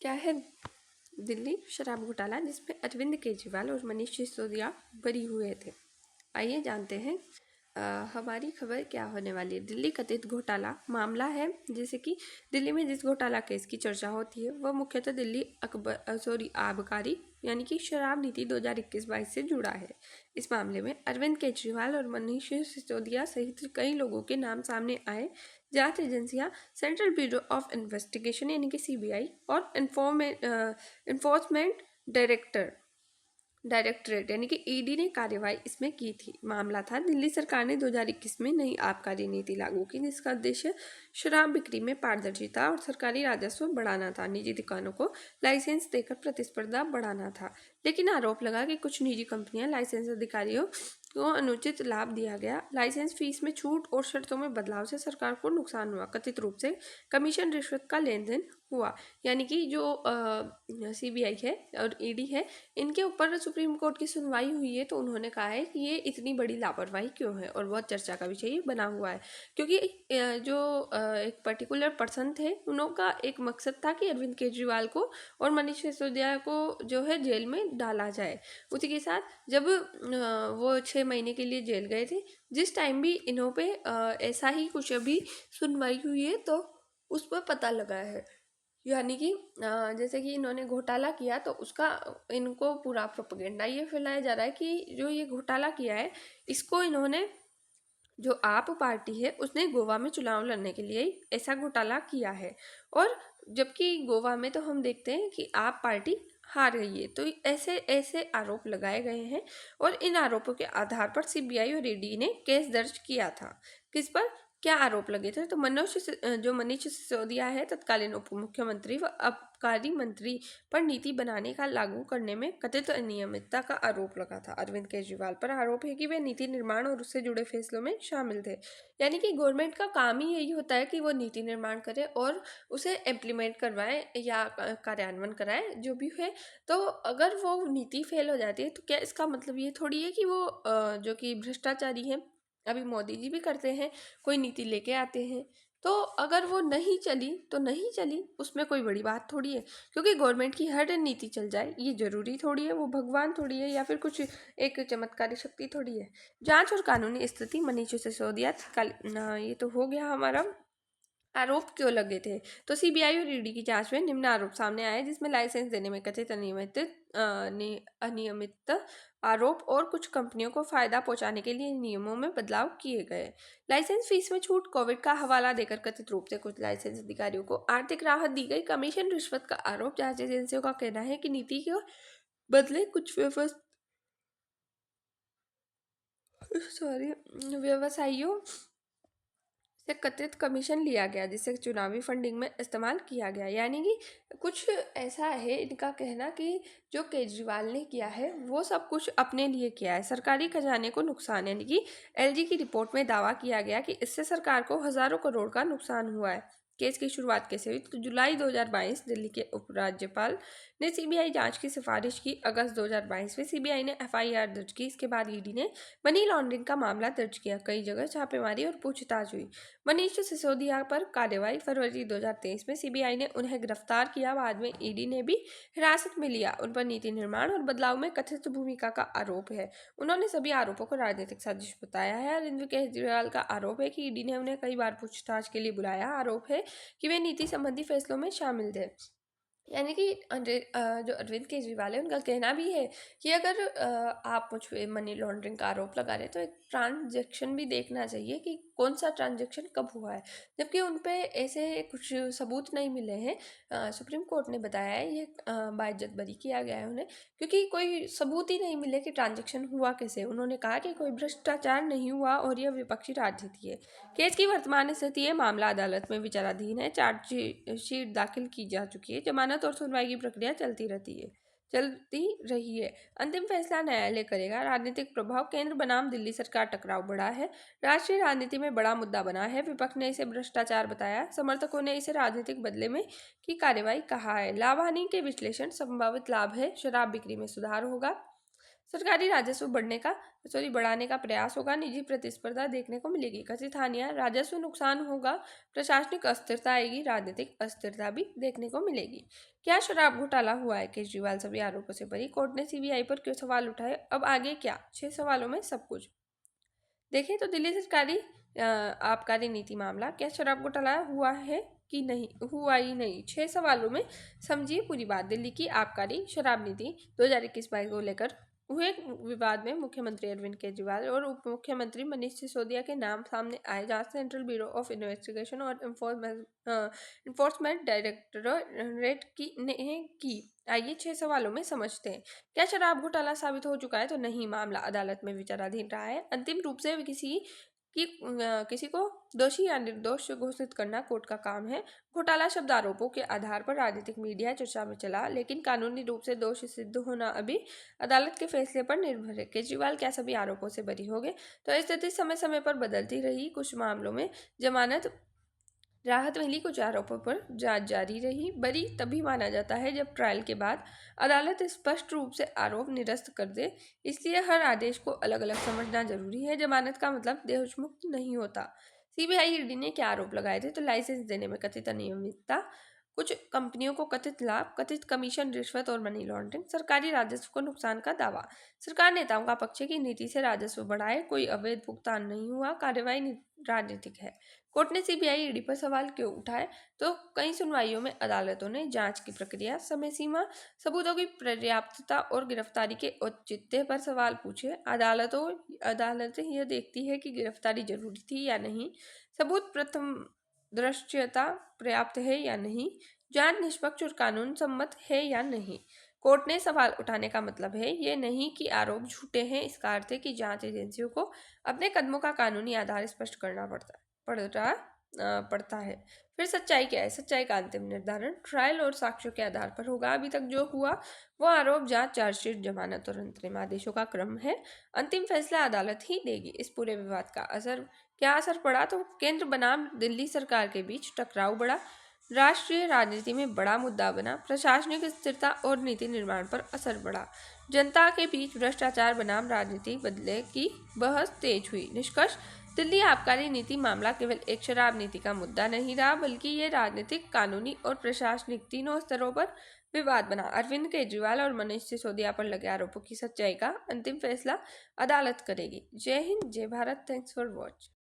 क्या है दिल्ली शराब घोटाला, जिसमें अरविंद केजरीवाल और मनीष सिसोदिया बरी हुए थे। आइए जानते हैं हमारी खबर क्या होने वाली है। दिल्ली कथित घोटाला मामला है। जैसे कि दिल्ली में जिस घोटाला केस की चर्चा होती है वह मुख्यतः दिल्ली आबकारी यानी कि शराब नीति 2021-22 से जुड़ा है। इस मामले में अरविंद केजरीवाल और मनीष सिसोदिया सहित कई लोगों के नाम सामने आए। जांच एजेंसियां सेंट्रल ब्यूरो ऑफ इन्वेस्टिगेशन यानी कि सीबीआई और इन्फोर्समेंट डायरेक्टरेट यानी कि ईडी ने कार्यवाही इसमें की थी। मामला था, दिल्ली सरकार ने 2021 में नई आबकारी नीति लागू की, जिसका उद्देश्य शराब बिक्री में पारदर्शिता और सरकारी राजस्व बढ़ाना था। निजी दुकानों को लाइसेंस देकर प्रतिस्पर्धा बढ़ाना था। लेकिन आरोप लगा कि कुछ निजी कंपनियां लाइसेंस अधिकारियों को अनुचित लाभ दिया गया। लाइसेंस फीस में छूट और शर्तों में बदलाव से सरकार को नुकसान हुआ। कथित रूप से कमीशन रिश्वत का लेन देन हुआ। यानी कि जो सीबीआई है और ईडी है, इनके ऊपर सुप्रीम कोर्ट की सुनवाई हुई है, तो उन्होंने कहा है कि ये इतनी बड़ी लापरवाही क्यों है, और बहुत चर्चा का विषय ये बना हुआ है। क्योंकि एक पर्टिकुलर पर्सन थे, उनका एक मकसद था कि अरविंद केजरीवाल को और मनीष सिसोदिया को जो है जेल में डाला जाए। उसी के साथ जब वो 6 महीने के लिए जेल गए थे, जिस टाइम भी इन्हों पे ऐसा ही कुछ अभी सुनवाई हुई है, तो उस पर पता लगा है। यानी कि जैसे कि इन्होंने घोटाला किया, तो उसका इनको पूरा प्रोपेगेंडा ये फैलाया जा रहा है कि जो ये घोटाला किया है, इसको इन्होंने, जो आप पार्टी है, उसने गोवा में चुनाव लड़ने के लिए ऐसा घोटाला किया है। और जबकि गोवा में तो हम देखते हैं कि आप पार्टी हार गई है। तो ऐसे ऐसे आरोप लगाए गए हैं और इन आरोपों के आधार पर सीबीआई और ईडी ने केस दर्ज किया था। किस पर क्या आरोप लगे थे? तो जो मनीष सिसोदिया है, तत्कालीन उप मुख्यमंत्री व आबकारी मंत्री पर नीति बनाने का लागू करने में कथित अनियमितता का आरोप लगा था। अरविंद केजरीवाल पर आरोप है कि वे नीति निर्माण और उससे जुड़े फैसलों में शामिल थे। यानी कि गवर्नमेंट का काम ही यही होता है कि वो नीति निर्माण करे और उसे इम्प्लीमेंट करवाए या कार्यान्वयन कराए, जो भी है। तो अगर वो नीति फेल हो जाती है, तो क्या इसका मतलब ये थोड़ी है कि वो जो कि भ्रष्टाचारी है। अभी मोदी जी भी करते हैं, कोई नीति लेके आते हैं, तो अगर वो नहीं चली तो नहीं चली, उसमें कोई बड़ी बात थोड़ी है। क्योंकि गवर्नमेंट की हर नीति चल जाए ये जरूरी थोड़ी है, वो भगवान थोड़ी है या फिर कुछ एक चमत्कारी शक्ति थोड़ी है। जांच और कानूनी स्थिति मनीष सिसोदिया ये तो हो गया हमारा। आरोप क्यों लगे थे? तो सीबीआई और ईडी की जांच में निम्न आरोप सामने आए, जिसमें लाइसेंस देने में कथित अनियमित आरोप और कुछ कंपनियों को फायदा पहुंचाने के लिए नियमों में बदलाव किए गए। लाइसेंस फीस में छूट, कोविड का हवाला देकर कथित रूप से कुछ लाइसेंस अधिकारियों को आर्थिक राहत दी गई। कमीशन रिश्वत का आरोप, जांच एजेंसियों का कहना है कि नीति के बदले कुछ व्यवसायियों से कथित कमीशन लिया गया, जिसे चुनावी फंडिंग में इस्तेमाल किया गया। यानी कि कुछ ऐसा है इनका कहना कि जो केजरीवाल ने किया है वो सब कुछ अपने लिए किया है, सरकारी खजाने को नुकसान। यानी कि एलजी की रिपोर्ट में दावा किया गया कि इससे सरकार को हजारों करोड़ का नुकसान हुआ है। केस की शुरुआत कैसे हुई? तो जुलाई 2022 दिल्ली के उपराज्यपाल ने सीबीआई जांच की सिफारिश की। अगस्त 2022 में सीबीआई ने एफआईआर दर्ज की। इसके बाद ईडी ने मनी लॉन्ड्रिंग का मामला दर्ज किया। कई जगह छापेमारी और पूछताछ हुई। मनीष सिसोदिया पर कार्रवाई, फरवरी 2023 में सीबीआई ने उन्हें गिरफ्तार किया। बाद में ईडी ने भी हिरासत में लिया। उन पर नीति निर्माण और बदलाव में कथित भूमिका का आरोप है। उन्होंने सभी आरोपों को राजनीतिक साजिश बताया है। अरविंद केजरीवाल का आरोप है कि ईडी ने उन्हें कई बार पूछताछ के लिए बुलाया। आरोप है कि वे नीति संबंधी फैसलों में शामिल थे। यानी कि जो अरविंद केजरीवाल है, उनका कहना भी है कि अगर आप मुझ पे मनी लॉन्ड्रिंग का आरोप लगा रहे हैं, तो एक ट्रांजैक्शन भी देखना चाहिए कि कौन सा ट्रांजैक्शन कब हुआ है। जबकि उन पे ऐसे कुछ सबूत नहीं मिले हैं। सुप्रीम कोर्ट ने बताया है ये बाइज्जत बरी किया गया है उन्हें, क्योंकि कोई सबूत ही नहीं मिले कि ट्रांजैक्शन हुआ कैसे। उन्होंने कहा कि कोई भ्रष्टाचार नहीं हुआ और यह विपक्षी राजनीति है। केस की वर्तमान स्थिति है, मामला अदालत में विचाराधीन है। चार्जशीट दाखिल की जा चुकी है। जमानत और सुनवाई की प्रक्रिया चलती रही है। अंतिम फैसला न्यायालय करेगा। राजनीतिक प्रभाव, केंद्र बनाम दिल्ली सरकार टकराव बढ़ा है, राष्ट्रीय राजनीति में बड़ा मुद्दा बना है। विपक्ष ने इसे भ्रष्टाचार बताया, समर्थकों ने इसे राजनीतिक बदले में की कार्रवाई कहा है। लाभ हानि के विश्लेषण, संभावित लाभ है शराब बिक्री में सुधार होगा, सरकारी राजस्व बढ़ाने का प्रयास होगा, निजी प्रतिस्पर्धा देखने को मिलेगी। कथित हानियां, राजस्व नुकसान होगा, प्रशासनिक अस्थिरता आएगी, राजनीतिक अस्थिरता भी देखने को मिलेगी। क्या शराब घोटाला हुआ है? केजरीवाल सभी आरोपों से बरी। कोर्ट ने सीबीआई पर क्यों सवाल उठाए? अब आगे क्या? 6 सवालों में सब कुछ। देखें तो दिल्ली सरकारी आबकारी नीति मामला, क्या शराब घोटाला हुआ है कि नहीं? हुआ ही नहीं। 6 सवालों में समझिए पूरी बात। दिल्ली की आबकारी शराब नीति 2021-22 को लेकर हुए विवाद में मुख्यमंत्री अरविंद केजरीवाल और उप मुख्यमंत्री मनीष सिसोदिया के नाम सामने आए, जहां सेंट्रल ब्यूरो ऑफ इन्वेस्टिगेशन और इन्फोर्समेंट डायरेक्टरेट की। आइए 6 सवालों में समझते हैं। क्या शराब घोटाला साबित हो चुका है? तो नहीं, मामला अदालत में विचाराधीन रहा है। अंतिम रूप से किसी को दोषी या निर्दोष घोषित करना कोर्ट का काम है। घोटाला शब्द आरोपों के आधार पर राजनीतिक मीडिया चर्चा में चला, लेकिन कानूनी रूप से दोषी सिद्ध होना अभी अदालत के फैसले पर निर्भर है। केजरीवाल क्या सभी आरोपों से बरी हो गए? तो स्थिति समय समय पर बदलती रही। कुछ मामलों में जमानत, राहत मिली, कुछ आरोपों पर जांच जारी रही। बरी तभी माना जाता है जब ट्रायल के बाद अदालत स्पष्ट रूप से आरोप निरस्त कर दे। इसलिए हर आदेश को अलग अलग समझना जरूरी है। जमानत का मतलब देशमुक्त नहीं होता। सीबीआई ईडी ने क्या आरोप लगाए थे? तो लाइसेंस देने में कथित अनियमितता, कुछ कंपनियों को कथित लाभ, कथित कमीशन, रिश्वत और मनी लॉन्ड्रिंग, सरकारी राजस्व को नुकसान का दावा। सरकार नेताओं का पक्ष है कि नीति से राजस्व बढ़ाए, कोई अवैध भुगतान नहीं हुआ, कार्रवाई राजनीतिक है। कोर्ट ने सीबीआई ईडी पर सवाल क्यों उठाए? तो कई सुनवाइयों में अदालतों ने जांच की प्रक्रिया, समय सीमा, सबूतों की पर्याप्तता और गिरफ्तारी के औचित्य पर सवाल पूछे। अदालतें यह देखती है कि गिरफ्तारी जरूरी थी या नहीं, सबूत प्रथम दृश्यता पर्याप्त है या नहीं, जांच निष्पक्ष और कानून सम्मत है या नहीं। कोर्ट ने सवाल उठाने का मतलब है ये नहीं कि आरोप झूठे हैं। इसका अर्थ है कि जांच एजेंसियों को अपने कदमों का कानूनी आधार स्पष्ट करना पड़ता है। फिर सच्चाई क्या है? सच्चाई का अंतिम निर्धारण ट्रायल और साक्ष्यों के आधार पर होगा। अभी तक जो हुआ वो आरोप, जांच, चार्जशीट, जमानत और अंतरिम आदेशों का क्रम है। अंतिम फैसला अदालत ही देगी। इस पूरे विवाद का क्या असर पड़ा? तो केंद्र बनाम दिल्ली सरकार के बीच टकराव बढ़ा, राष्ट्रीय राजनीति में बड़ा मुद्दा बना, प्रशासनिक स्थिरता और नीति निर्माण पर असर बढ़ा, जनता के बीच भ्रष्टाचार बनाम राजनीति बदले की बहस तेज हुई। निष्कर्ष, दिल्ली आबकारी नीति मामला केवल एक शराब नीति का मुद्दा नहीं रहा, बल्कि ये राजनीतिक, कानूनी और प्रशासनिक तीनों स्तरों पर विवाद बना। अरविंद केजरीवाल और मनीष सिसोदिया पर लगे आरोपों की सच्चाई का अंतिम फैसला अदालत करेगी। जय हिंद, जय भारत। Thanks for watch.